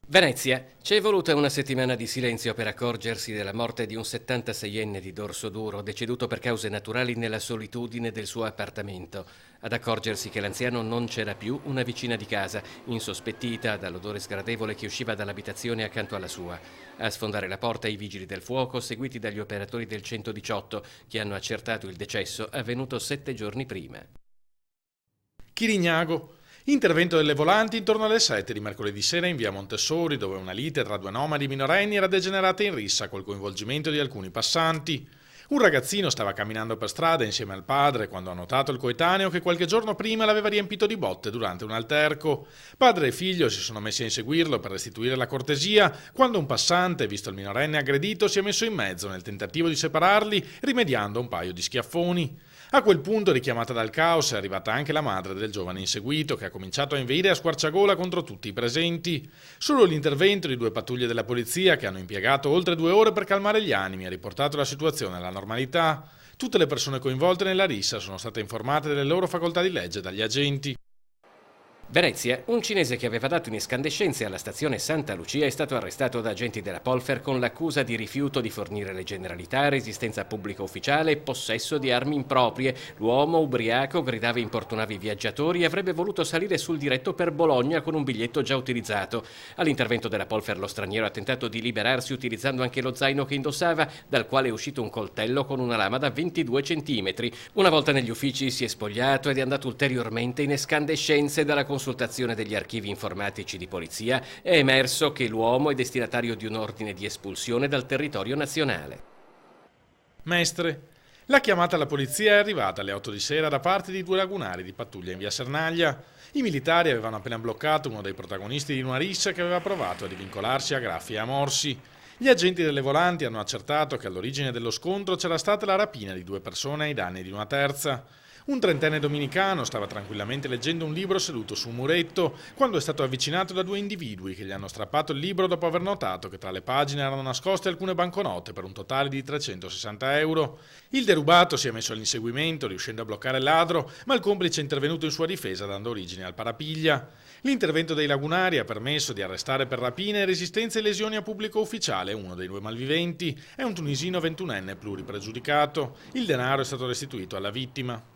Venezia. Ci è voluta una settimana di silenzio per accorgersi della morte di un 76enne di Dorsoduro, deceduto per cause naturali nella solitudine del suo appartamento. Ad accorgersi che l'anziano non c'era più una vicina di casa, insospettita dall'odore sgradevole che usciva dall'abitazione accanto alla sua. A sfondare la porta i vigili del fuoco, seguiti dagli operatori del 118, che hanno accertato il decesso avvenuto 7 giorni prima. Chirignago. Intervento delle volanti intorno alle 7 di mercoledì sera in via Montessori, dove una lite tra due nomadi minorenni era degenerata in rissa col coinvolgimento di alcuni passanti. Un ragazzino stava camminando per strada insieme al padre quando ha notato il coetaneo che qualche giorno prima l'aveva riempito di botte durante un alterco. Padre e figlio si sono messi a inseguirlo per restituire la cortesia quando un passante, visto il minorenne aggredito, si è messo in mezzo nel tentativo di separarli, rimediando un paio di schiaffoni. A quel punto, richiamata dal caos, è arrivata anche la madre del giovane inseguito, che ha cominciato a inveire a squarciagola contro tutti i presenti. Solo l'intervento di 2 pattuglie della polizia, che hanno impiegato oltre 2 ore per calmare gli animi, ha riportato la situazione alla normalità. Tutte le persone coinvolte nella rissa sono state informate delle loro facoltà di legge dagli agenti. Venezia, un cinese che aveva dato in escandescenze alla stazione Santa Lucia è stato arrestato da agenti della Polfer con l'accusa di rifiuto di fornire le generalità, resistenza pubblica ufficiale e possesso di armi improprie. L'uomo, ubriaco, gridava e importunava i viaggiatori e avrebbe voluto salire sul diretto per Bologna con un biglietto già utilizzato. All'intervento della Polfer lo straniero ha tentato di liberarsi utilizzando anche lo zaino che indossava, dal quale è uscito un coltello con una lama da 22 centimetri. Una volta negli uffici si è spogliato ed è andato ulteriormente in escandescenze. Dalla consultazione degli archivi informatici di polizia è emerso che l'uomo è destinatario di un ordine di espulsione dal territorio nazionale. Mestre. La chiamata alla polizia è arrivata alle 8 di sera da parte di 2 lagunari di pattuglia in via Sernaglia. I militari avevano appena bloccato uno dei protagonisti di una rissa che aveva provato a divincolarsi a graffi e a morsi. Gli agenti delle volanti hanno accertato che all'origine dello scontro c'era stata la rapina di 2 persone ai danni di una terza. Un trentenne dominicano stava tranquillamente leggendo un libro seduto su un muretto quando è stato avvicinato da 2 individui che gli hanno strappato il libro dopo aver notato che tra le pagine erano nascoste alcune banconote per un totale di 360 euro. Il derubato si è messo all'inseguimento, riuscendo a bloccare il ladro, ma il complice è intervenuto in sua difesa dando origine al parapiglia. L'intervento dei lagunari ha permesso di arrestare per rapina e resistenza e lesioni a pubblico ufficiale uno dei 2 malviventi. È un tunisino 21enne pluripregiudicato. Il denaro è stato restituito alla vittima.